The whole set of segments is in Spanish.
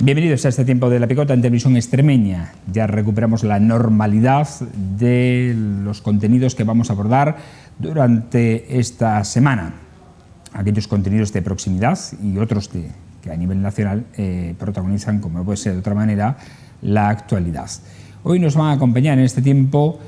Bienvenidos a este tiempo de La Picota en Televisión Extremeña. Ya recuperamos la normalidad de los contenidos que vamos a abordar durante esta semana. Aquellos contenidos de proximidad y otros que a nivel nacional protagonizan, como no puede ser de otra manera, la actualidad. Hoy nos van a acompañar en este tiempo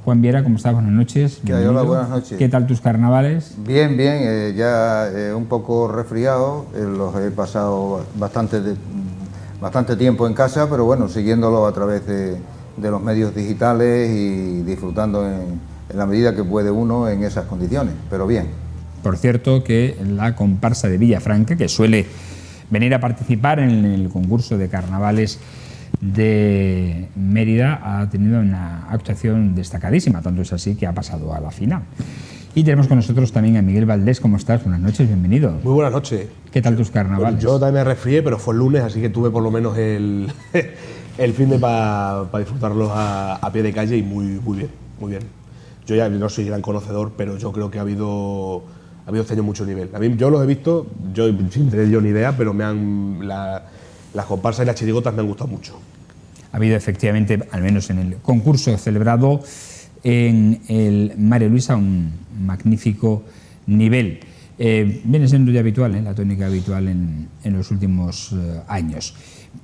Juan Viera. ¿Cómo estás? Buenas noches. Hola, buenas noches. ¿Qué tal tus carnavales? Bien, bien, ya un poco resfriado, los he pasado bastante tiempo en casa, pero bueno, siguiéndolo a través de los medios digitales y disfrutando en la medida que puede uno en esas condiciones, pero bien. Por cierto, que la comparsa de Villafranca, que suele venir a participar en el concurso de carnavales de Mérida, ha tenido una actuación destacadísima, tanto es así que ha pasado a la final. Y tenemos con nosotros también a Miguel Valdés. ¿Cómo estás? Buenas noches, bienvenido. Muy buenas noches. ¿Qué tal tus carnavales? Pues yo también me resfrié, pero fue el lunes, así que tuve por lo menos el fin de para disfrutarlos a pie de calle y muy bien, muy bien. Yo ya no soy gran conocedor, pero yo creo que ha habido este año mucho nivel. A mí, yo los he visto, yo sin tener yo ni idea, pero las comparsas y las chirigotas me han gustado mucho. Ha habido efectivamente, al menos en el concurso celebrado en el María Luisa, un magnífico nivel. Viene siendo ya habitual, la tónica habitual en los últimos años.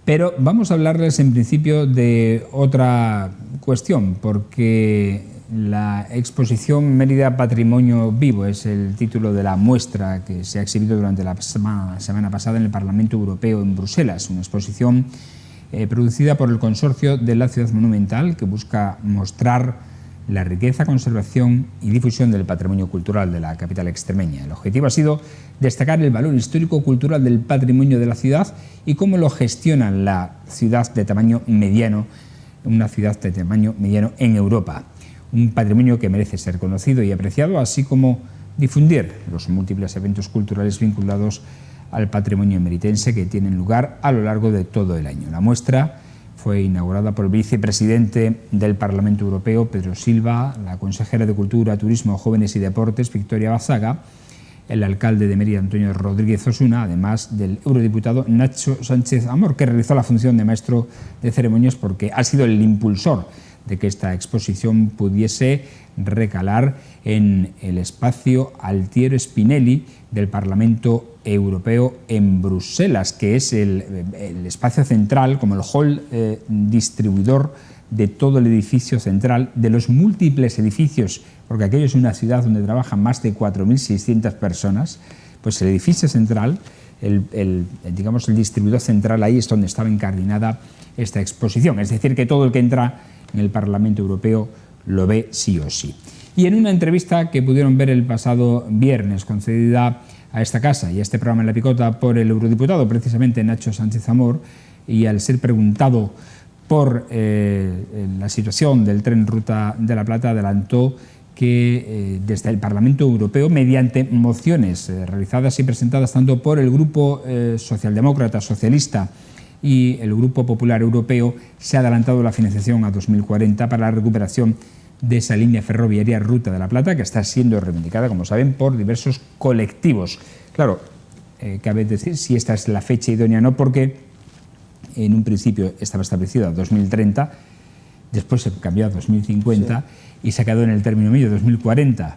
Pero vamos a hablarles en principio de otra cuestión, porque la exposición Mérida Patrimonio Vivo es el título de la muestra que se ha exhibido durante la semana pasada en el Parlamento Europeo en Bruselas, una exposición producida por el Consorcio de la Ciudad Monumental, que busca mostrar la riqueza, conservación y difusión del patrimonio cultural de la capital extremeña. El objetivo ha sido destacar el valor histórico-cultural del patrimonio de la ciudad y cómo lo gestiona la ciudad de tamaño mediano, una ciudad de tamaño mediano en Europa. Un patrimonio que merece ser conocido y apreciado, así como difundir los múltiples eventos culturales vinculados al patrimonio emeritense que tienen lugar a lo largo de todo el año. La muestra fue inaugurada por el vicepresidente del Parlamento Europeo, Pedro Silva, la consejera de Cultura, Turismo, Jóvenes y Deportes, Victoria Bazaga, el alcalde de Mérida, Antonio Rodríguez Osuna, además del eurodiputado Nacho Sánchez Amor, que realizó la función de maestro de ceremonias porque ha sido el impulsor de que esta exposición pudiese recalar en el espacio Altiero Spinelli del Parlamento Europeo en Bruselas, que es el espacio central, como el hall distribuidor de todo el edificio central, de los múltiples edificios, porque aquello es una ciudad donde trabajan más de 4.600 personas, pues el edificio central, digamos el distribuidor central, ahí es donde estaba incardinada esta exposición. Es decir, que todo el que entra en el Parlamento Europeo lo ve sí o sí. Y en una entrevista que pudieron ver el pasado viernes, concedida a esta casa y a este programa en La Picota por el eurodiputado, precisamente Nacho Sánchez Amor, y al ser preguntado por la situación del tren Ruta de la Plata, adelantó que desde el Parlamento Europeo, mediante mociones realizadas y presentadas tanto por el Grupo Socialdemócrata Socialista y el Grupo Popular Europeo, se ha adelantado la financiación a 2040 para la recuperación de esa línea ferroviaria Ruta de la Plata, que está siendo reivindicada, como saben, por diversos colectivos. Claro, cabe decir si esta es la fecha idónea o no, porque en un principio estaba establecida a 2030, después se cambió a 2050 y se ha quedado en el término medio 2040.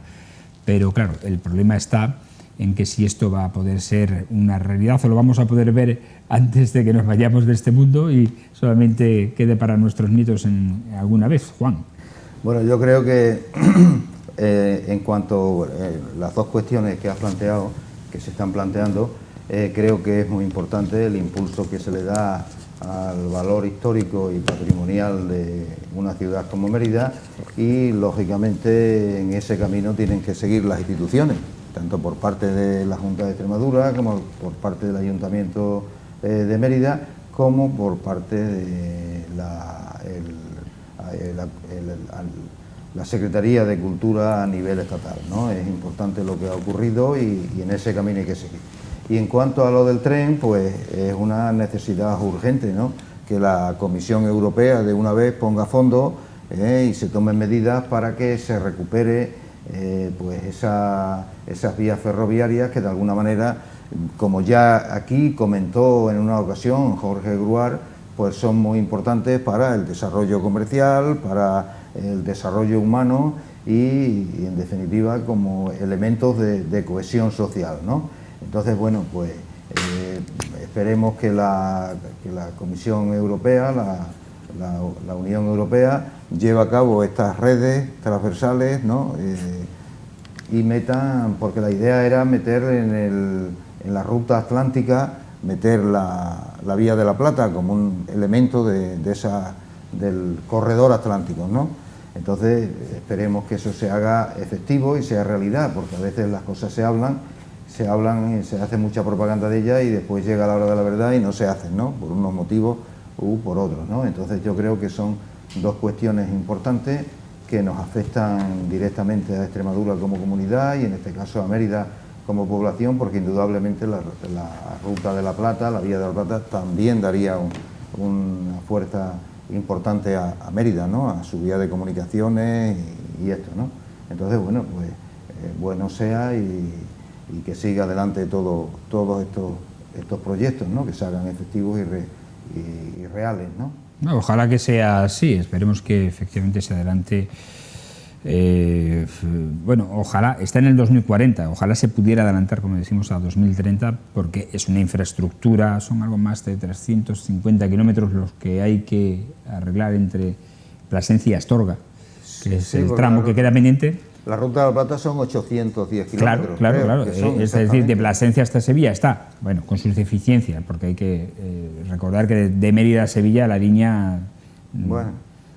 Pero claro, el problema está en que si esto va a poder ser una realidad o lo vamos a poder ver antes de que nos vayamos de este mundo y solamente quede para nuestros nietos en alguna vez. Juan. Bueno, yo creo que en cuanto a las dos cuestiones que has planteado, que se están planteando, creo que es muy importante el impulso que se le da al valor histórico y patrimonial de una ciudad como Mérida y, lógicamente, en ese camino tienen que seguir las instituciones, tanto por parte de la Junta de Extremadura como por parte del Ayuntamiento de Mérida, como por parte de la Secretaría de Cultura a nivel estatal, ¿no? Es importante lo que ha ocurrido y en ese camino hay que seguir. Y en cuanto a lo del tren, pues es una necesidad urgente, ¿no? Que la Comisión Europea de una vez ponga fondos y se tomen medidas para que se recupere pues esas vías ferroviarias que de alguna manera como ya aquí comentó en una ocasión Jorge Gruar, pues son muy importantes para el desarrollo comercial, para el desarrollo humano y en definitiva como elementos de cohesión social, ¿no? Entonces, bueno, pues esperemos que la Comisión Europea, la Unión Europea, lleve a cabo estas redes transversales, ¿no? Y metan, porque la idea era meter en la ruta atlántica, meter la Vía de la Plata como un elemento del corredor atlántico, ¿no? Entonces esperemos que eso se haga efectivo y sea realidad, porque a veces las cosas se hablan y se hace mucha propaganda de ellas y después llega la hora de la verdad y no se hacen, ¿no? Por unos motivos u por otros, ¿no? Entonces yo creo que son dos cuestiones importantes que nos afectan directamente a Extremadura como comunidad y en este caso a Mérida como población, porque indudablemente la Ruta de la Plata, la Vía de la Plata, también daría una fuerza importante a Mérida, ¿no? A su vía de comunicaciones y esto, ¿no? Entonces, bueno, pues bueno sea y que siga adelante todos estos proyectos, ¿no? Que se hagan efectivos y reales, ¿no? No, ojalá que sea así, esperemos que efectivamente se adelante. Bueno, ojalá, está en el 2040, ojalá se pudiera adelantar, como decimos, a 2030, porque es una infraestructura, son algo más de 350 kilómetros los que hay que arreglar entre Plasencia y Astorga, que es el tramo que queda pendiente. La Ruta de la Plata son 810 kilómetros. Claro. Es decir, de Plasencia hasta Sevilla está, bueno, con sus deficiencias, porque hay que recordar que de Mérida a Sevilla la línea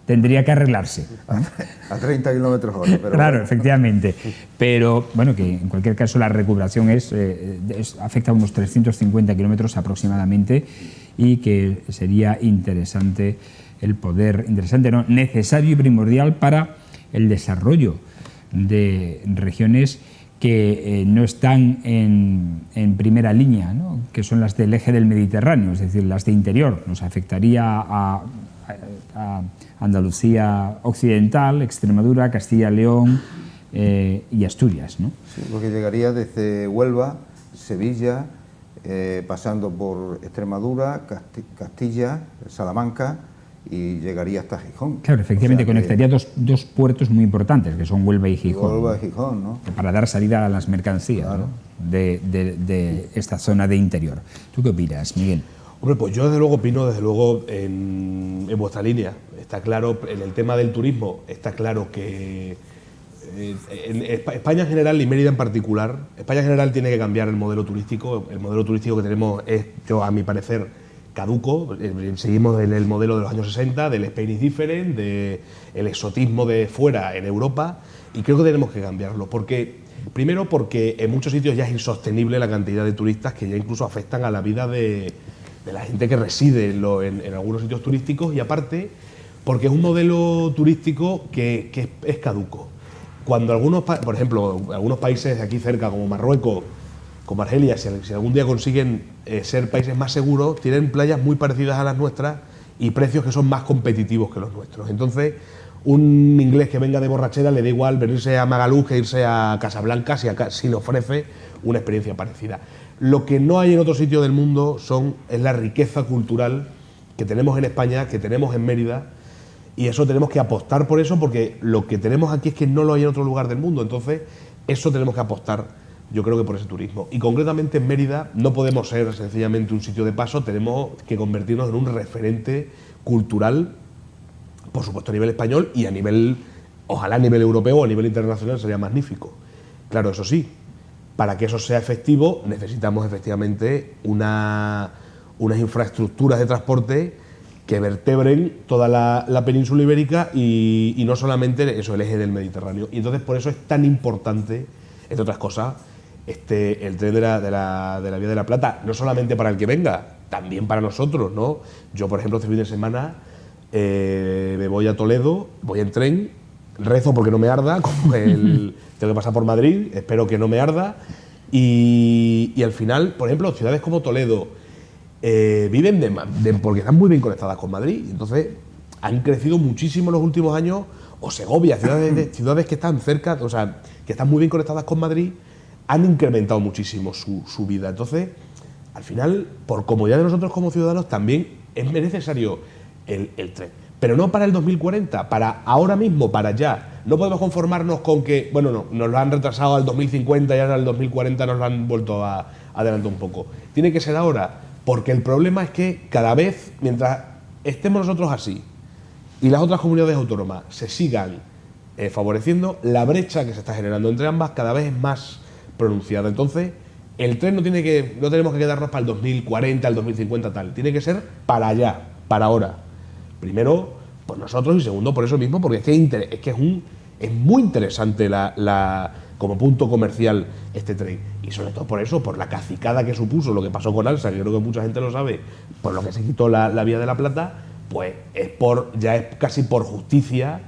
tendría que arreglarse, ¿no? A 30 kilómetros hora. Pero claro, bueno. Efectivamente. Pero, bueno, que en cualquier caso la recuperación afecta a unos 350 kilómetros aproximadamente y que sería interesante no, necesario y primordial para el desarrollo de regiones que no están en primera línea, ¿no? Que son las del eje del Mediterráneo, es decir, las de interior. Nos afectaría a Andalucía occidental, Extremadura, Castilla-León y Asturias, ¿no? Sí, porque llegaría desde Huelva, Sevilla, pasando por Extremadura, Castilla, Salamanca, y llegaría hasta Gijón. Claro, efectivamente, conectaría dos puertos muy importantes, que son Huelva y Gijón. Huelva y Gijón, ¿no? Para dar salida a las mercancías, claro, ¿no? de esta zona de interior. ¿Tú qué opinas, Miguel? Hombre, pues yo desde luego opino, en vuestra línea. Está claro, en el tema del turismo, está claro que en España en general y Mérida en particular, España en general tiene que cambiar el modelo turístico. El modelo turístico que tenemos es, a mi parecer, caduco. Seguimos en el modelo de los años 60, del Spain is different, del exotismo de fuera en Europa, y creo que tenemos que cambiarlo. Primero porque en muchos sitios ya es insostenible la cantidad de turistas que ya incluso afectan a la vida de la gente que reside en algunos sitios turísticos, y aparte porque es un modelo turístico que es caduco. Cuando por ejemplo, algunos países de aquí cerca, como Marruecos, como Argelia, si algún día consiguen ser países más seguros, tienen playas muy parecidas a las nuestras y precios que son más competitivos que los nuestros. Entonces, un inglés que venga de borrachera le da igual venirse a Magaluf que irse a Casablanca si le ofrece una experiencia parecida. Lo que no hay en otro sitio del mundo es la riqueza cultural que tenemos en España, que tenemos en Mérida, y eso tenemos que apostar por eso, porque lo que tenemos aquí es que no lo hay en otro lugar del mundo. Entonces, eso tenemos que apostar, yo creo que por ese turismo. Y concretamente en Mérida no podemos ser sencillamente un sitio de paso, tenemos que convertirnos en un referente cultural, por supuesto a nivel español y ojalá a nivel europeo o a nivel internacional sería magnífico. Claro, eso sí, para que eso sea efectivo necesitamos efectivamente unas infraestructuras de transporte que vertebren toda la península ibérica y no solamente eso, el eje del Mediterráneo. Y entonces por eso es tan importante, entre otras cosas, el tren de la Vía de la Plata, no solamente para el que venga, también para nosotros, ¿no? Yo, por ejemplo, este fin de semana me voy a Toledo, voy en tren, rezo porque no me arda, tengo que pasar por Madrid, espero que no me arda, y al final, por ejemplo, ciudades como Toledo viven porque están muy bien conectadas con Madrid, entonces han crecido muchísimo en los últimos años, o Segovia, ciudades que están cerca, o sea, que están muy bien conectadas con Madrid, han incrementado muchísimo su vida. Entonces, al final, por comodidad de nosotros como ciudadanos, también es necesario el tren. Pero no para el 2040, para ahora mismo, para ya. No podemos conformarnos con que, bueno, no, nos lo han retrasado al 2050 y ahora al 2040 nos lo han vuelto a adelantar un poco. Tiene que ser ahora, porque el problema es que cada vez, mientras estemos nosotros así y las otras comunidades autónomas se sigan favoreciendo, la brecha que se está generando entre ambas cada vez es más pronunciada. Entonces, el tren no tenemos que quedarnos para el 2040, el 2050 tal, tiene que ser para allá, para ahora. Primero, por nosotros, y segundo, por eso mismo, porque es muy interesante como punto comercial este tren. Y sobre todo por eso, por la cacicada que supuso lo que pasó con Alsa, que creo que mucha gente lo sabe, por lo que se quitó la Vía de la Plata, pues ya es casi por justicia,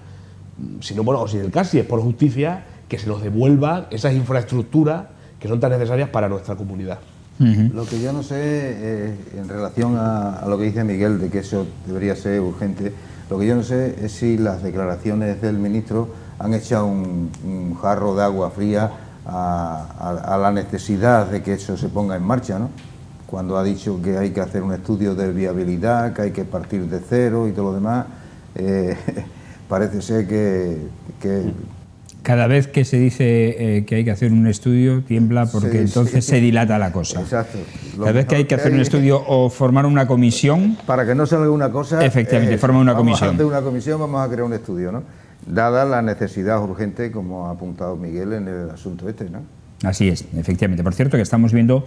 si del casi, es por justicia que se nos devuelvan esas infraestructuras que son tan necesarias para nuestra comunidad. Lo que yo no sé, en relación a lo que dice Miguel, de que eso debería ser urgente, lo que yo no sé es si las declaraciones del ministro han echado un jarro de agua fría a la necesidad de que eso se ponga en marcha, ¿no? Cuando ha dicho que hay que hacer un estudio de viabilidad, que hay que partir de cero y todo lo demás, parece ser que cada vez que se dice que hay que hacer un estudio, tiembla porque entonces se dilata la cosa. Exacto. Cada vez que hay que hacer un estudio o formar una comisión... Para que no salga una cosa... Efectivamente, forma una comisión. Vamos a hacer una comisión, vamos a crear un estudio, ¿no? Dada la necesidad urgente, como ha apuntado Miguel en el asunto este, ¿no? Así es, efectivamente. Por cierto, que estamos viendo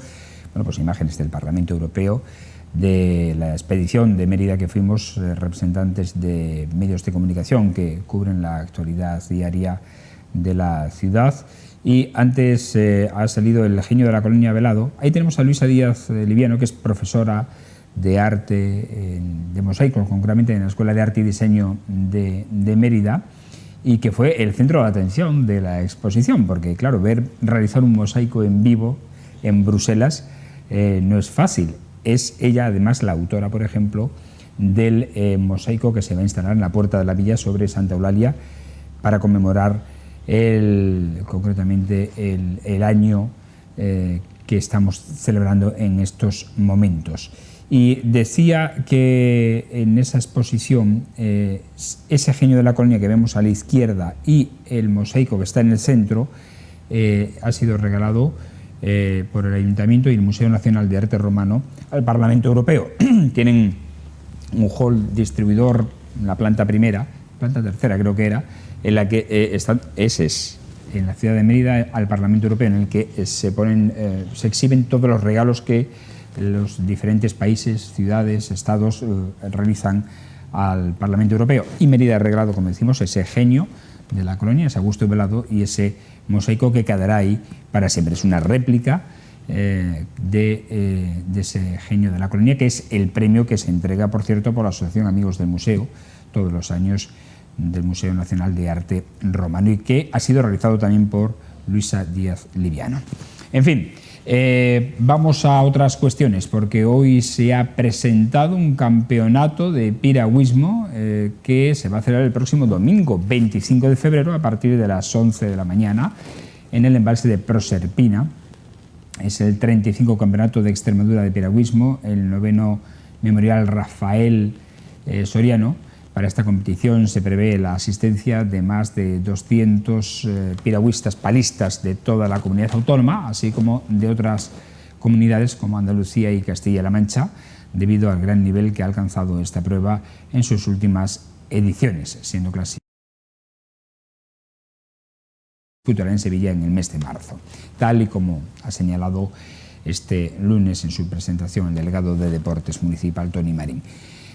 imágenes del Parlamento Europeo, de la expedición de Mérida que fuimos, representantes de medios de comunicación que cubren la actualidad diaria de la ciudad, y antes ha salido el genio de la colonia Velado. Ahí tenemos a Luisa Díaz Liviano, que es profesora de arte, de mosaico, concretamente en la Escuela de Arte y Diseño de Mérida, y que fue el centro de atención de la exposición, porque claro, realizar un mosaico en vivo en Bruselas no es fácil. Es ella además la autora, por ejemplo, del mosaico que se va a instalar en la Puerta de la Villa sobre Santa Eulalia para conmemorar concretamente el año que estamos celebrando en estos momentos. Y decía que en esa exposición ese genio de la colonia que vemos a la izquierda y el mosaico que está en el centro ha sido regalado por el Ayuntamiento y el Museo Nacional de Arte Romano al Parlamento Europeo. Tienen un hall distribuidor en la planta tercera creo que era, en la que están en la ciudad de Mérida, al Parlamento Europeo, en el que se exhiben todos los regalos que los diferentes países, ciudades, estados realizan al Parlamento Europeo. Y Mérida ha regalado, como decimos, ese genio de la colonia, ese Augusto Velado, y ese mosaico que quedará ahí para siempre. Es una réplica de ese genio de la colonia, que es el premio que se entrega, por cierto, por la Asociación Amigos del Museo, todos los años, del Museo Nacional de Arte Romano, y que ha sido realizado también por Luisa Díaz Liviano. En fin, vamos a otras cuestiones, porque hoy se ha presentado un campeonato de piragüismo que se va a celebrar el próximo domingo, 25 de febrero, a partir de las 11 de la mañana, en el embalse de Proserpina. Es el 35 Campeonato de Extremadura de Piragüismo, el 9º Memorial Rafael Soriano. Para esta competición se prevé la asistencia de más de 200 piragüistas palistas de toda la comunidad autónoma, así como de otras comunidades como Andalucía y Castilla-La Mancha, debido al gran nivel que ha alcanzado esta prueba en sus últimas ediciones, siendo clasificada en Sevilla en el mes de marzo, tal y como ha señalado este lunes en su presentación el delegado de Deportes Municipal, Toni Marín.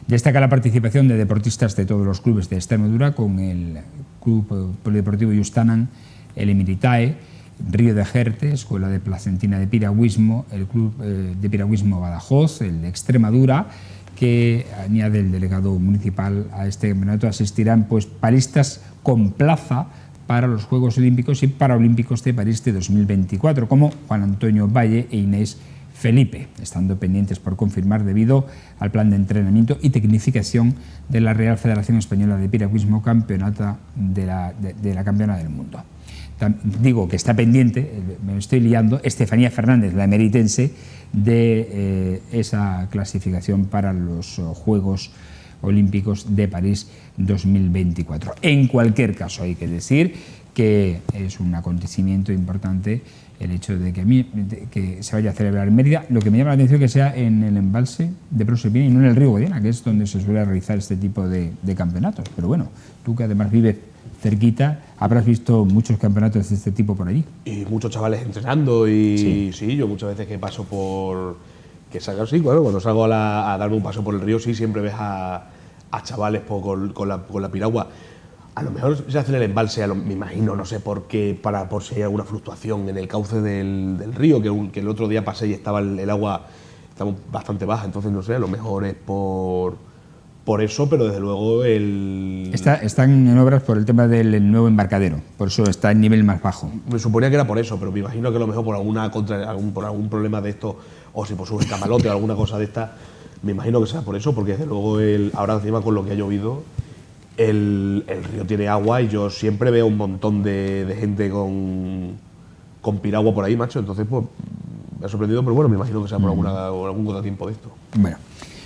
Destaca la participación de deportistas de todos los clubes de Extremadura, con el Club Polideportivo Yustanan, el Emiritae, Río de Jerte, Escuela de Placentina de Piragüismo, el Club de Piragüismo Badajoz, el de Extremadura, que añade el delegado municipal a este campeonato. Asistirán palistas con plaza para los Juegos Olímpicos y Paralímpicos de París de 2024, como Juan Antonio Valle e Inés Felipe, estando pendientes por confirmar debido al plan de entrenamiento y tecnificación de la Real Federación Española de Piragüismo, campeonata de la campeona del mundo. digo que está pendiente, me estoy liando, Estefanía Fernández, la emeritense, de esa clasificación para los Juegos Olímpicos de París 2024. En cualquier caso, hay que decir que es un acontecimiento importante el hecho de que se vaya a celebrar en Mérida. Lo que me llama la atención es que sea en el embalse de Proserpina y no en el río Guadiana, que es donde se suele realizar este tipo de campeonatos. Pero bueno, tú que además vives cerquita, habrás visto muchos campeonatos de este tipo por allí. Y muchos chavales entrenando y sí, yo muchas veces que paso por... cuando salgo a darme un paso por el río, sí, siempre ves a chavales con la piragua. A lo mejor se hace en el embalse, me imagino, no sé por qué, por si hay alguna fluctuación en el cauce del río, que el otro día pasé y estaba el agua estaba bastante baja, entonces no sé, a lo mejor es por eso, pero desde luego Están en obras por el tema del nuevo embarcadero, por eso está en nivel más bajo. Me suponía que era por eso, pero me imagino que a lo mejor por algún problema de esto, o si por su camalote o alguna cosa de esta, me imagino que sea por eso, porque desde luego ahora encima con lo que ha llovido, el río tiene agua y yo siempre veo un montón de gente con piragua por ahí, macho, entonces pues me ha sorprendido, pero bueno, me imagino que sea por algún contratiempo de esto. Bueno,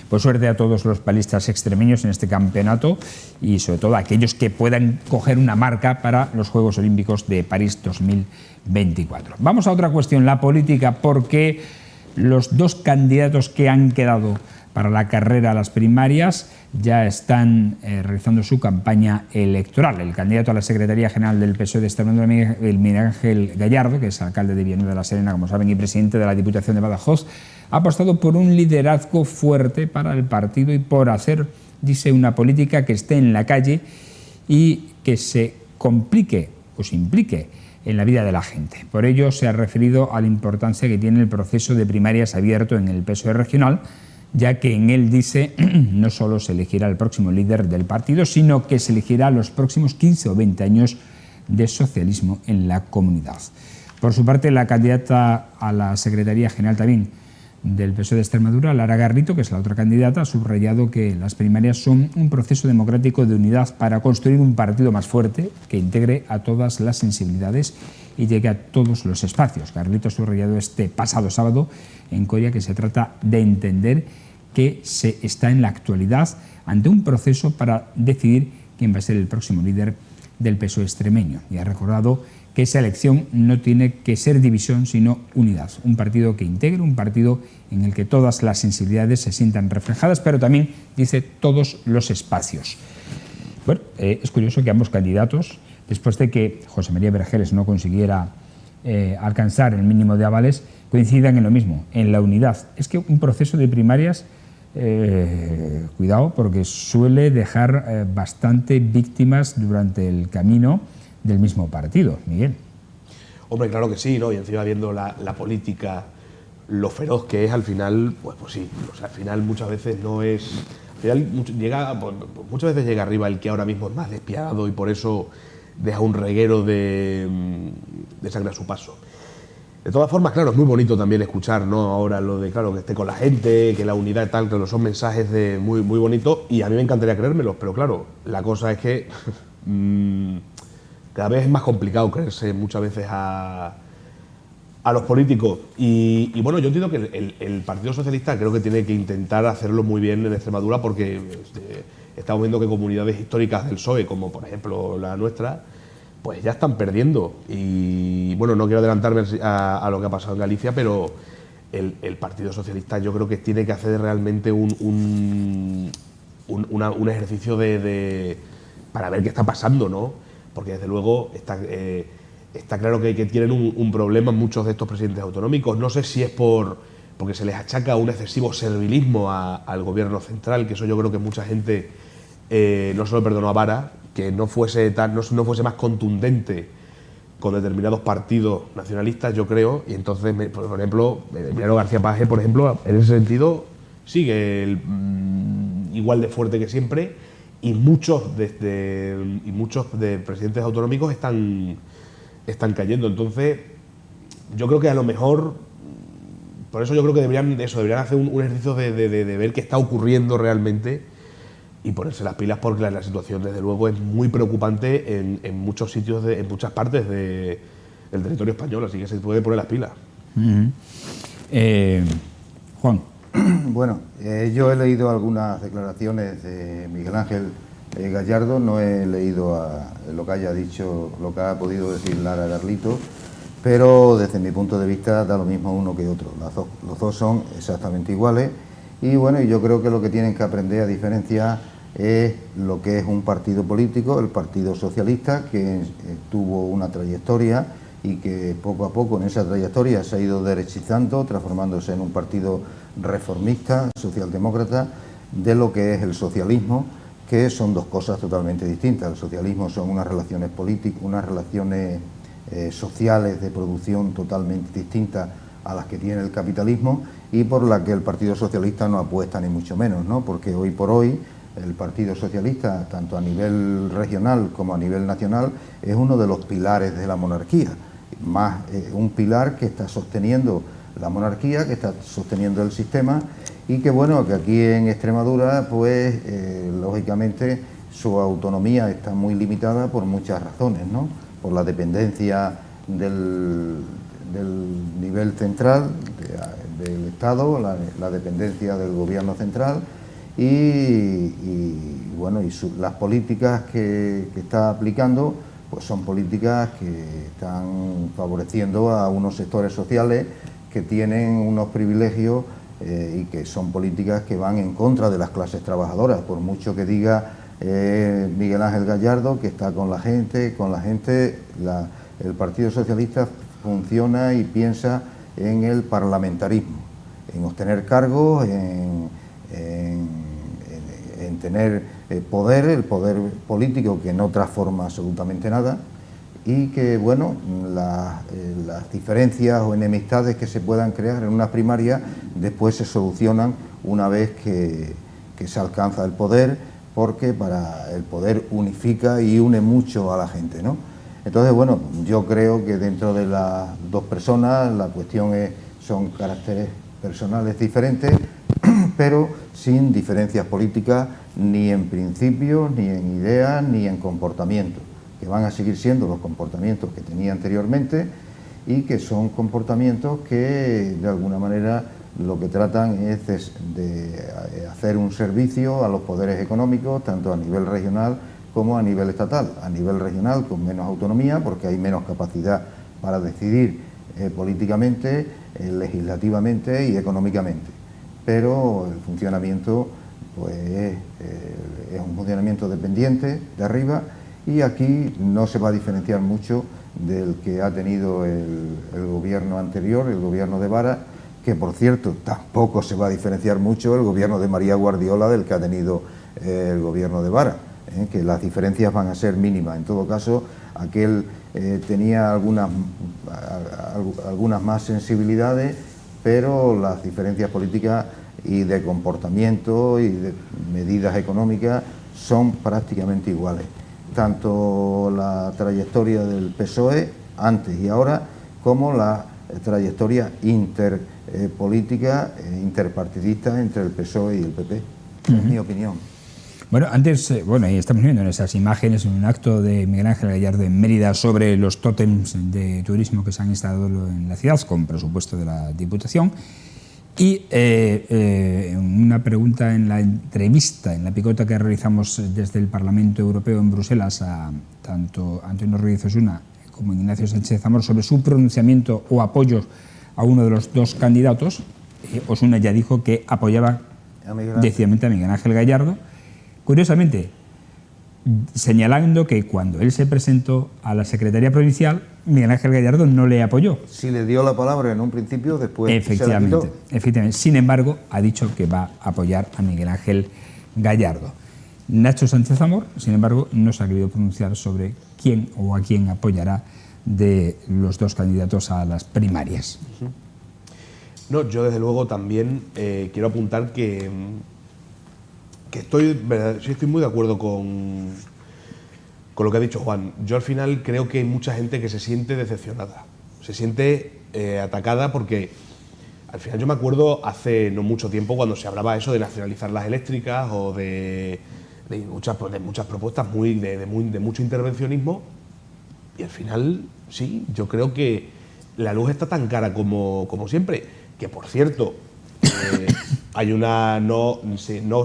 pues suerte a todos los palistas extremeños en este campeonato y sobre todo a aquellos que puedan coger una marca para los Juegos Olímpicos de París 2024. Vamos a otra cuestión, la política, porque los dos candidatos que han quedado para la carrera a las primarias ya están realizando su campaña electoral. El candidato a la Secretaría General del PSOE de Extremadura, Miguel Ángel Gallardo, que es alcalde de Villanueva de la Serena, como saben, y presidente de la Diputación de Badajoz, ha apostado por un liderazgo fuerte para el partido y por hacer, dice, una política que esté en la calle y que se complique o se implique en la vida de la gente. Por ello se ha referido a la importancia que tiene el proceso de primarias abierto en el PSOE regional, ya que en él, dice, no solo se elegirá el próximo líder del partido, sino que se elegirá los próximos 15 o 20 años de socialismo en la comunidad. Por su parte, la candidata a la Secretaría General también del PSOE de Extremadura, Lara Garrido, que es la otra candidata, ha subrayado que las primarias son un proceso democrático de unidad para construir un partido más fuerte que integre a todas las sensibilidades y llegue a todos los espacios. Garrido ha subrayado este pasado sábado en Coria que se trata de entender que se está en la actualidad ante un proceso para decidir quién va a ser el próximo líder del PSOE extremeño. Y ha recordado que esa elección no tiene que ser división, sino unidad. Un partido que integre, un partido en el que todas las sensibilidades se sientan reflejadas, pero también, dice, todos los espacios. Bueno, es curioso que ambos candidatos, después de que José María Vergeles no consiguiera alcanzar el mínimo de avales, coincidan en lo mismo, en la unidad. Es que un proceso de primarias, cuidado, porque suele dejar bastante víctimas durante el camino del mismo partido, Miguel. Hombre, claro que sí, ¿no? Y encima viendo la política, lo feroz que es al final, pues sí, o sea, al final muchas veces no es... Al final muchas veces llega arriba el que ahora mismo es más despiadado y por eso deja un reguero de sangre a su paso. De todas formas, claro, es muy bonito también escuchar, ¿no? Ahora lo de, claro, que esté con la gente, que la unidad y tal, que son mensajes muy, muy bonitos y a mí me encantaría creérmelos, pero claro, la cosa es que cada vez es más complicado creerse muchas veces a los políticos. Y bueno, yo entiendo que el Partido Socialista creo que tiene que intentar hacerlo muy bien en Extremadura porque estamos viendo que comunidades históricas del PSOE, como por ejemplo la nuestra, pues ya están perdiendo. Y bueno, no quiero adelantarme a lo que ha pasado en Galicia, pero el Partido Socialista yo creo que tiene que hacer realmente un ejercicio para ver qué está pasando, ¿no? Porque desde luego está claro que tienen un problema muchos de estos presidentes autonómicos. No sé si es porque se les achaca un excesivo servilismo al gobierno central, que eso yo creo que mucha gente no se lo perdonó a Vara, que no fuese más contundente con determinados partidos nacionalistas, yo creo, y entonces, por ejemplo, Emiliano García Paje, por ejemplo, en ese sentido sigue igual de fuerte que siempre, y muchos de presidentes autonómicos están cayendo. Entonces, yo creo que a lo mejor, por eso yo creo que deberían hacer un ejercicio de ver qué está ocurriendo realmente y ponerse las pilas, porque la situación desde luego es muy preocupante en muchos sitios, en muchas partes de el territorio español, así que se puede poner las pilas. Juan. Bueno, yo he leído algunas declaraciones de Miguel Ángel Gallardo, no he leído lo que haya dicho, lo que ha podido decir Lara Garlito, pero desde mi punto de vista da lo mismo uno que otro. Los dos son exactamente iguales y bueno, yo creo que lo que tienen que aprender a diferenciar es lo que es un partido político, el Partido Socialista, que tuvo una trayectoria y que poco a poco en esa trayectoria se ha ido derechizando, transformándose en un partido reformista, socialdemócrata, de lo que es el socialismo, que son dos cosas totalmente distintas. El socialismo son unas relaciones políticas, unas relaciones sociales de producción totalmente distintas a las que tiene el capitalismo y por la que el Partido Socialista no apuesta ni mucho menos, ¿no? Porque hoy por hoy el Partido Socialista, tanto a nivel regional como a nivel nacional, es uno de los pilares de la monarquía, más un pilar que está sosteniendo la monarquía, que está sosteniendo el sistema y que bueno, que aquí en Extremadura pues lógicamente su autonomía está muy limitada por muchas razones, ¿no? Por la dependencia del nivel central del Estado, la dependencia del gobierno central y bueno, las políticas que está aplicando pues son políticas que están favoreciendo a unos sectores sociales que tienen unos privilegios y que son políticas que van en contra de las clases trabajadoras, por mucho que diga Miguel Ángel Gallardo que está con la gente, el Partido Socialista funciona y piensa en el parlamentarismo, en obtener cargos, en tener poder, el poder político que no transforma absolutamente nada y que, bueno, las diferencias o enemistades que se puedan crear en una primaria después se solucionan una vez que se alcanza el poder, porque para el poder unifica y une mucho a la gente, ¿no? Entonces, bueno, yo creo que dentro de las dos personas la cuestión son caracteres personales diferentes, pero sin diferencias políticas ni en principios, ni en ideas, ni en comportamientos, que van a seguir siendo los comportamientos que tenía anteriormente y que son comportamientos que de alguna manera lo que tratan es de hacer un servicio a los poderes económicos, tanto a nivel regional como a nivel estatal. A nivel regional con menos autonomía, porque hay menos capacidad para decidir políticamente, legislativamente y económicamente. Pero el funcionamiento pues, es un funcionamiento dependiente de arriba y aquí no se va a diferenciar mucho del que ha tenido el gobierno anterior, el gobierno de Vara, que por cierto tampoco se va a diferenciar mucho el gobierno de María Guardiola del que ha tenido el gobierno de Vara, que las diferencias van a ser mínimas. En todo caso, aquel tenía algunas más sensibilidades, pero las diferencias políticas y de comportamiento y de medidas económicas son prácticamente iguales. Tanto la trayectoria del PSOE antes y ahora, como la trayectoria interpolítica, interpartidista entre el PSOE y el PP, en mi opinión. Bueno, antes, ahí estamos viendo en esas imágenes, en un acto de Miguel Ángel Gallardo en Mérida sobre los tótems de turismo que se han instalado en la ciudad con presupuesto de la Diputación. Y una pregunta en la entrevista, en la picota que realizamos desde el Parlamento Europeo en Bruselas a tanto Antonio Ruiz Osuna como Ignacio Sánchez Zamora sobre su pronunciamiento o apoyo a uno de los dos candidatos, Osuna ya dijo que apoyaba decididamente a Miguel Ángel Gallardo. Curiosamente, señalando que cuando él se presentó a la Secretaría Provincial, Miguel Ángel Gallardo no le apoyó. Si le dio la palabra en un principio, después efectivamente, se la quitó. Efectivamente. Sin embargo, ha dicho que va a apoyar a Miguel Ángel Gallardo. Nacho Sánchez Amor, sin embargo, no se ha querido pronunciar sobre quién o a quién apoyará de los dos candidatos a las primarias. No, yo desde luego también quiero apuntar que estoy muy de acuerdo con lo que ha dicho Juan. Yo al final creo que hay mucha gente que se siente decepcionada, se siente atacada porque al final yo me acuerdo hace no mucho tiempo cuando se hablaba eso de nacionalizar las eléctricas o de muchas propuestas de mucho intervencionismo Y al final, sí, yo creo que la luz está tan cara como siempre, que por cierto, hay una no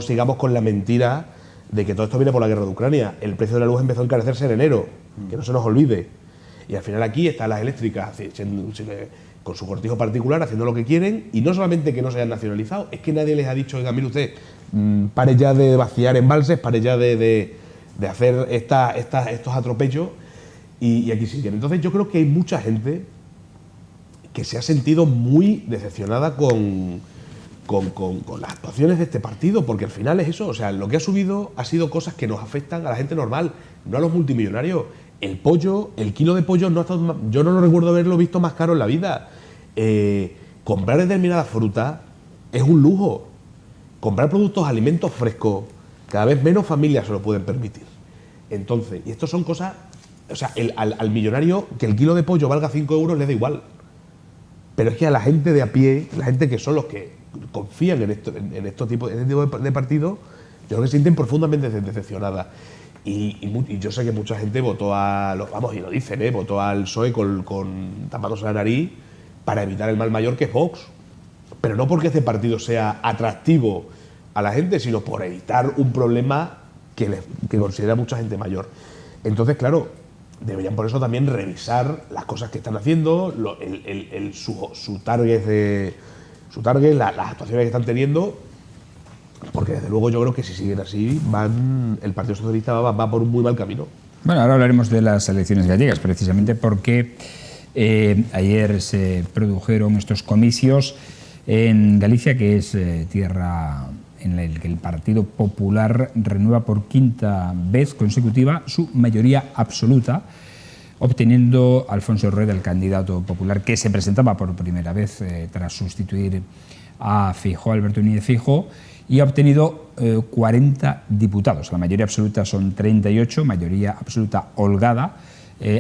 sigamos con la mentira de que todo esto viene por la guerra de Ucrania. El precio de la luz empezó a encarecerse en enero, que no se nos olvide. Y al final aquí están las eléctricas con su cortijo particular haciendo lo que quieren, y no solamente que no se hayan nacionalizado, es que nadie les ha dicho, oiga, mire usted, pare ya de vaciar embalses, pare ya de hacer estos atropellos, y aquí siguen. Entonces yo creo que hay mucha gente que se ha sentido muy decepcionada con las actuaciones de este partido, porque al final es eso, o sea, lo que ha subido ha sido cosas que nos afectan a la gente normal, no a los multimillonarios. El pollo, el kilo de pollo, yo no lo recuerdo haberlo visto más caro en la vida. Comprar determinadas frutas es un lujo. Comprar productos, alimentos frescos, cada vez menos familias se lo pueden permitir. Entonces, y esto son cosas, o sea, al millonario que el kilo de pollo valga 5 euros le da igual. Pero es que a la gente de a pie, la gente que son los que confían en este tipo de partidos, yo creo que se sienten profundamente decepcionadas. Y yo sé que mucha gente votó y lo dicen, votó al PSOE tapándose la nariz para evitar el mal mayor que es Vox. Pero no porque este partido sea atractivo a la gente, sino por evitar un problema que considera mucha gente mayor. Entonces, claro, deberían por eso también revisar las cosas que están haciendo, su target, las actuaciones que están teniendo, porque desde luego yo creo que si siguen así, el Partido Socialista va por un muy mal camino. Bueno, ahora hablaremos de las elecciones gallegas, precisamente porque ayer se produjeron estos comicios en Galicia, que es tierra en la que el Partido Popular renueva por quinta vez consecutiva su mayoría absoluta, obteniendo Alfonso Rueda, el candidato popular que se presentaba por primera vez tras sustituir a Feijóo, Alberto Núñez Feijóo, y ha obtenido 40 diputados. La mayoría absoluta son 38, mayoría absoluta holgada.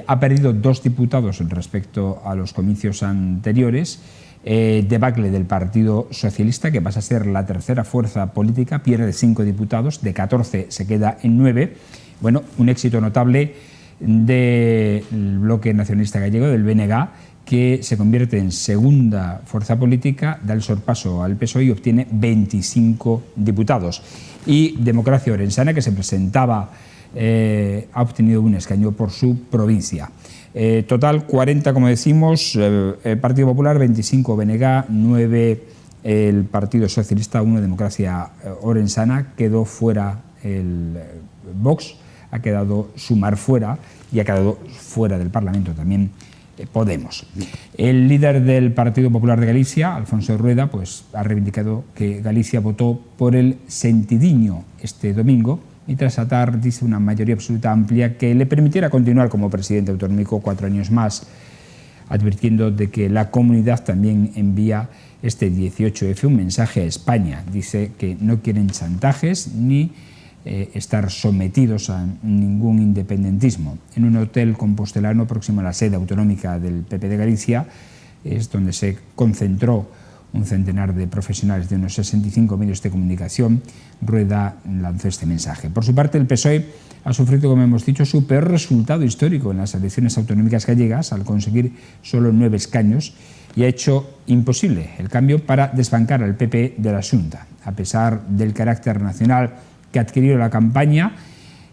Ha perdido 2 diputados respecto a los comicios anteriores. Debacle del Partido Socialista, que pasa a ser la tercera fuerza política, pierde 5 diputados, de 14 se queda en 9. Bueno, un éxito notable del bloque nacionalista gallego, del BNG, que se convierte en segunda fuerza política, da el sorpaso al PSOE y obtiene 25 diputados. Y Democracia Orensana, que se presentaba, ha obtenido un escaño por su provincia. Total 40, como decimos, Partido Popular, 25 BNG, 9 el Partido Socialista, 1 Democracia Orensana. Quedó fuera el Vox, ha quedado Sumar fuera y ha quedado fuera del Parlamento también Podemos. El líder del Partido Popular de Galicia, Alfonso Rueda, pues ha reivindicado que Galicia votó por el sentidiño este domingo y tras atar, dice, una mayoría absoluta amplia que le permitiera continuar como presidente autonómico 4 años más, advirtiendo de que la comunidad también envía este 18F un mensaje a España. Dice que no quieren chantajes ni estar sometidos a ningún independentismo. En un hotel compostelano próximo a la sede autonómica del PP de Galicia es donde se concentró un centenar de profesionales de unos 65 medios de comunicación. Rueda lanzó este mensaje. Por su parte, el PSOE ha sufrido, como hemos dicho, su peor resultado histórico en las elecciones autonómicas gallegas, al conseguir solo 9 escaños, y ha hecho imposible el cambio para desbancar al PP de la Xunta, a pesar del carácter nacional que adquirió la campaña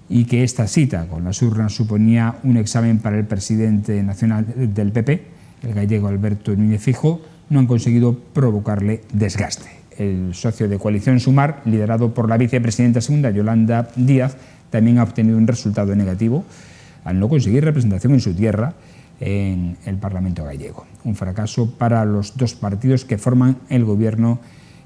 y que esta cita con las urnas suponía un examen para el presidente nacional del PP, el gallego Alberto Núñez Feijóo. No han conseguido provocarle desgaste. El socio de coalición Sumar, liderado por la vicepresidenta segunda, Yolanda Díaz, también ha obtenido un resultado negativo al no conseguir representación en su tierra en el Parlamento gallego. Un fracaso para los 2 partidos que forman el gobierno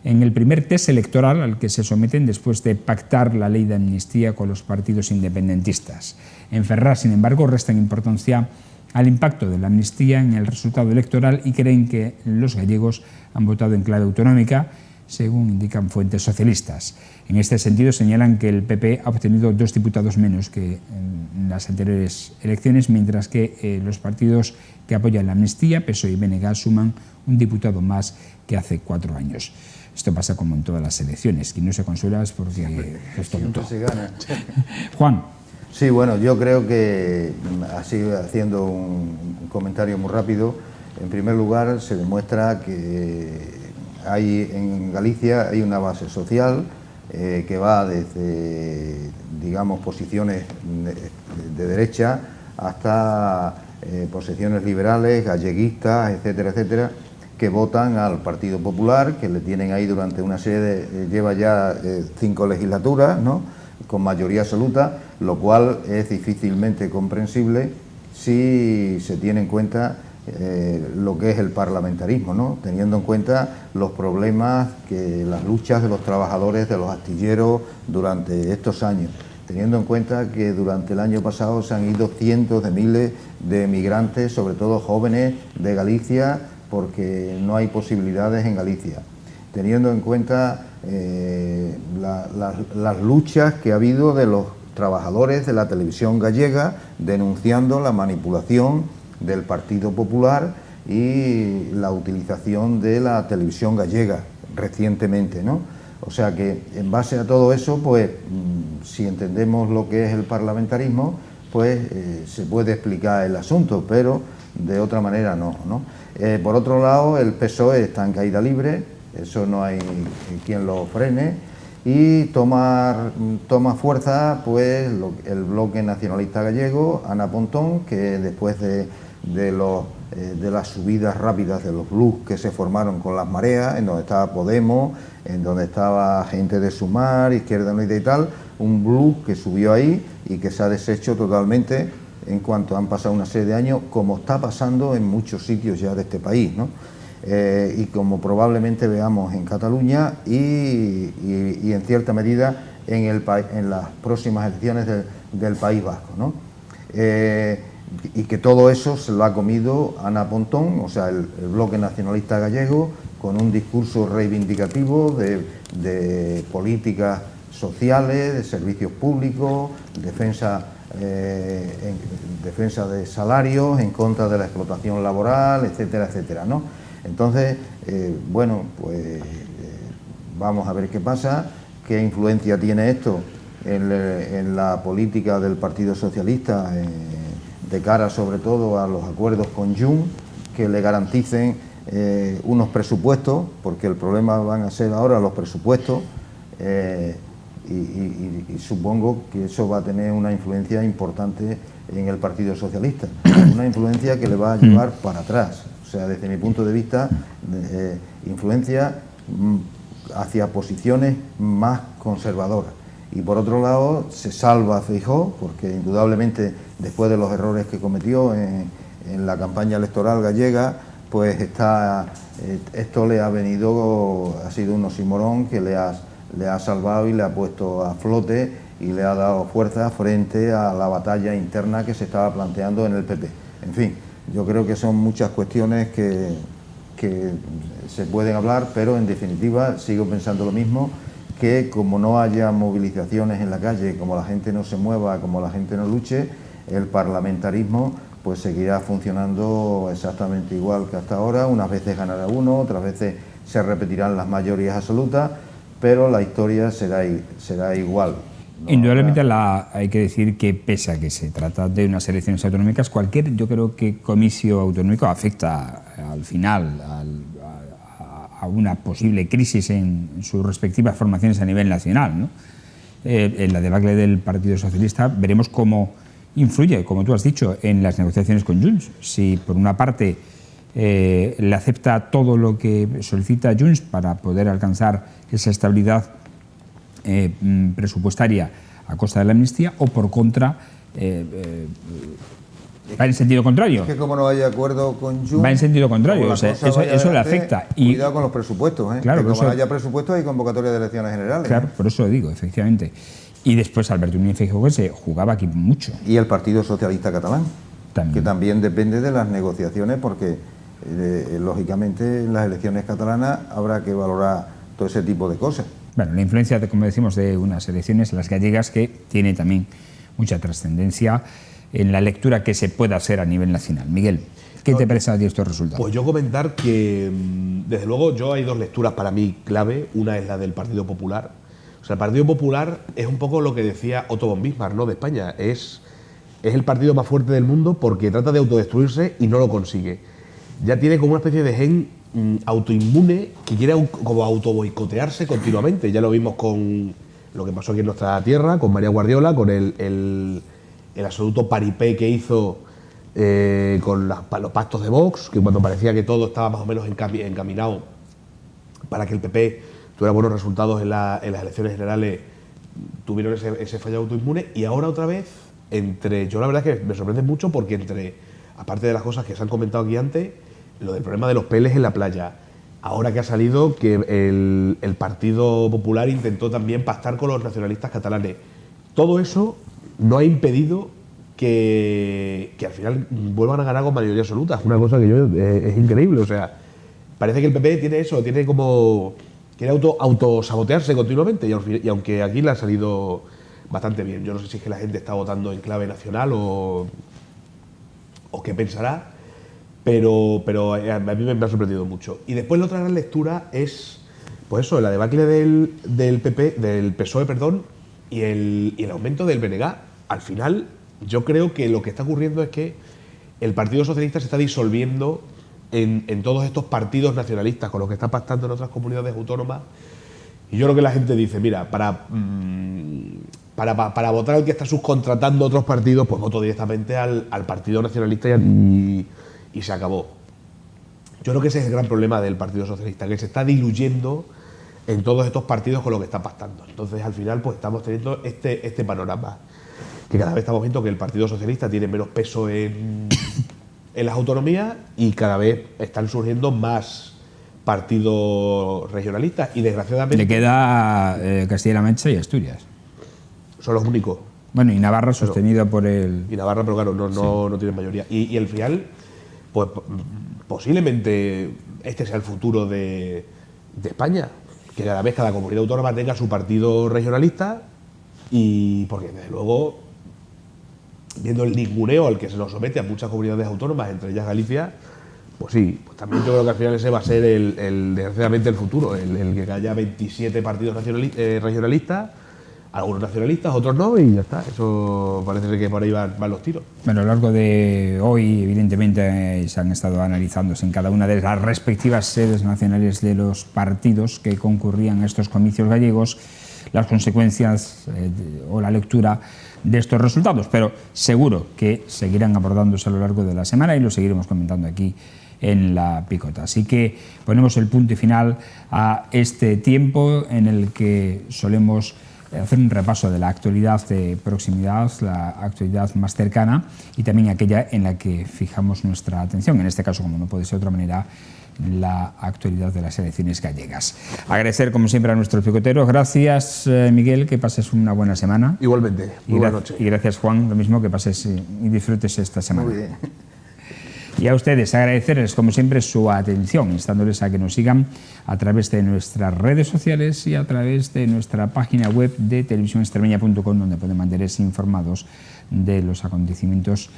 en el primer test electoral al que se someten después de pactar la ley de amnistía con los partidos independentistas. En Ferraz, sin embargo, restan importancia al impacto de la amnistía en el resultado electoral y creen que los gallegos han votado en clave autonómica, según indican fuentes socialistas. En este sentido, señalan que el PP ha obtenido 2 diputados menos que en las anteriores elecciones, mientras que los partidos que apoyan la amnistía, PSOE y BNG, suman un diputado más que hace 4 años. Esto pasa como en todas las elecciones. Quien no se consuela es porque es tonto. Se gana. Juan. Sí, bueno, yo creo que, así haciendo un comentario muy rápido, en primer lugar se demuestra que en Galicia hay una base social que va desde, digamos, posiciones de derecha hasta posiciones liberales, galleguistas, etcétera, etcétera, que votan al Partido Popular, que le tienen ahí durante una serie lleva ya 5 legislaturas, ¿no?, con mayoría absoluta, lo cual es difícilmente comprensible si se tiene en cuenta lo que es el parlamentarismo, ¿no?, teniendo en cuenta los problemas, las luchas de los trabajadores de los astilleros durante estos años, teniendo en cuenta que durante el año pasado se han ido cientos de miles de emigrantes, sobre todo jóvenes de Galicia, porque no hay posibilidades en Galicia, teniendo en cuenta las luchas que ha habido de los trabajadores de la televisión gallega denunciando la manipulación del Partido Popular y la utilización de la televisión gallega recientemente, ¿no? O sea que en base a todo eso, pues si entendemos lo que es el parlamentarismo, pues se puede explicar el asunto, pero de otra manera no, ¿no? Por otro lado, el PSOE está en caída libre, eso no hay quien lo frene, y toma fuerza pues el bloque nacionalista gallego, Ana Pontón, que después de las subidas rápidas de los blues que se formaron con las mareas, en donde estaba Podemos, en donde estaba gente de Sumar, Izquierda Unida y tal, un blues que subió ahí y que se ha deshecho totalmente en cuanto han pasado una serie de años, como está pasando en muchos sitios ya de este país, ¿no? Y como probablemente veamos en Cataluña y en cierta medida en las próximas elecciones del País Vasco, ¿no? Y que todo eso se lo ha comido Ana Pontón, o sea, el bloque nacionalista gallego, con un discurso reivindicativo de políticas sociales, de servicios públicos, defensa de salarios, en contra de la explotación laboral, etcétera, etcétera, ¿no? Entonces, bueno, pues vamos a ver qué pasa, qué influencia tiene esto en la política del Partido Socialista, de cara sobre todo a los acuerdos con Junts, que le garanticen unos presupuestos, porque el problema van a ser ahora los presupuestos, y supongo que eso va a tener una influencia importante en el Partido Socialista, una influencia que le va a llevar para atrás, o sea, desde mi punto de vista, influencia hacia posiciones más conservadoras. Y por otro lado, se salva a Feijóo, porque indudablemente después de los errores que cometió en la campaña electoral gallega, pues esto le ha sido un oxímoron que le ha salvado y le ha puesto a flote y le ha dado fuerza frente a la batalla interna que se estaba planteando en el PP. En fin, yo creo que son muchas cuestiones que se pueden hablar, pero en definitiva sigo pensando lo mismo, que como no haya movilizaciones en la calle, como la gente no se mueva, como la gente no luche, el parlamentarismo pues seguirá funcionando exactamente igual que hasta ahora. Unas veces ganará uno, otras veces se repetirán las mayorías absolutas, pero la historia será igual. Indudablemente hay que decir que pese a que se trata de unas elecciones autonómicas, yo creo que comicio autonómico afecta al final a una posible crisis en sus respectivas formaciones a nivel nacional, ¿no? En la debacle del Partido Socialista veremos cómo influye, como tú has dicho, en las negociaciones con Junts. Si por una parte le acepta todo lo que solicita Junts para poder alcanzar esa estabilidad presupuestaria a costa de la amnistía, o por contra va en sentido contrario. Es que como no haya acuerdo con Junts, va en sentido contrario, o sea, eso le afecta. Cuidado con los presupuestos, claro, que como no haya presupuestos hay convocatoria de elecciones generales. Claro, por eso lo digo, efectivamente. Y después Alberto Núñez Feijóo se jugaba aquí mucho. Y el Partido Socialista Catalán, que también depende de las negociaciones, porque lógicamente en las elecciones catalanas habrá que valorar todo ese tipo de cosas. Bueno, la influencia, como decimos, de unas elecciones, las gallegas, que tiene también mucha trascendencia en la lectura que se pueda hacer a nivel nacional. Miguel, ¿qué te parece a ti estos resultados? Pues yo comentar que, desde luego, hay dos lecturas para mí clave. Una es la del Partido Popular, O sea, el Partido Popular es un poco lo que decía Otto von Bismarck, ¿no?, de España. Es el partido más fuerte del mundo porque trata de autodestruirse y no lo consigue. Ya tiene como una especie de gen autoinmune que quiere como autoboicotearse continuamente. Ya lo vimos con lo que pasó aquí en nuestra tierra, con María Guardiola, con el absoluto paripé que hizo con los pactos de Vox, que cuando parecía que todo estaba más o menos encaminado para que el PP tuviera buenos resultados en las elecciones generales, tuvieron ese fallo autoinmune. Y ahora otra vez, yo la verdad es que me sorprende mucho porque aparte de las cosas que se han comentado aquí antes, lo del problema de los peles en la playa, ahora que ha salido que el Partido Popular intentó también pactar con los nacionalistas catalanes, todo eso no ha impedido que al final vuelvan a ganar con mayoría absoluta. Es una cosa que es increíble. O sea, parece que el PP tiene eso, quiere autosabotearse continuamente y aunque aquí le ha salido bastante bien. Yo no sé si es que la gente está votando en clave nacional o qué pensará, pero a mí me ha sorprendido mucho. Y después la otra gran lectura es, pues eso, la debacle del PSOE, perdón, y el aumento del BNG. Al final, yo creo que lo que está ocurriendo es que el Partido Socialista se está disolviendo en todos estos partidos nacionalistas con los que está pactando en otras comunidades autónomas. Y yo creo que la gente dice, mira, para votar al que está subcontratando otros partidos, pues voto directamente al Partido Nacionalista y se acabó. Yo creo que ese es el gran problema del Partido Socialista, que se está diluyendo en todos estos partidos con lo que está pactando. Entonces, al final, pues estamos teniendo este panorama, que cada vez estamos viendo que el Partido Socialista tiene menos peso en las autonomías y cada vez están surgiendo más partidos regionalistas y desgraciadamente... Le queda Castilla-La Mancha y Asturias. Son los únicos. Bueno, y Navarra sostenido por el... Y Navarra, pero claro, no tiene mayoría. Y al final, pues posiblemente este sea el futuro de España, que cada vez cada comunidad autónoma tenga su partido regionalista y porque desde luego, viendo el ninguneo al que se nos somete a muchas comunidades autónomas, entre ellas Galicia, pues sí, pues también yo creo que al final ese va a ser desgraciadamente el futuro, el que haya 27 partidos regionalistas, algunos nacionalistas, otros no, y ya está. Eso parece ser que por ahí van los tiros. Bueno, a lo largo de hoy, evidentemente, se han estado analizándose en cada una de las respectivas sedes nacionales de los partidos que concurrían a estos comicios gallegos las consecuencias o la lectura de estos resultados, pero seguro que seguirán abordándose a lo largo de la semana y lo seguiremos comentando aquí en La Picota. Así que ponemos el punto y final a este tiempo en el que solemos hacer un repaso de la actualidad de proximidad, la actualidad más cercana y también aquella en la que fijamos nuestra atención, en este caso, como no puede ser de otra manera, la actualidad de las elecciones gallegas. Agradecer, como siempre, a nuestros picoteros. Gracias, Miguel, que pases una buena semana. Igualmente, muy buena noche. Y gracias, Juan, lo mismo, que pases y disfrutes esta semana. Muy bien. Y a ustedes, agradecerles, como siempre, su atención, instándoles a que nos sigan a través de nuestras redes sociales y a través de nuestra página web de televisionextremeña.com, donde pueden mantenerse informados de los acontecimientos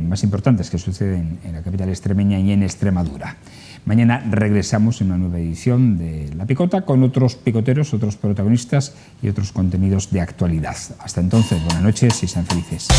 más importantes que suceden en la capital extremeña y en Extremadura. Mañana regresamos en una nueva edición de La Picota con otros picoteros, otros protagonistas y otros contenidos de actualidad. Hasta entonces, buenas noches y sean felices.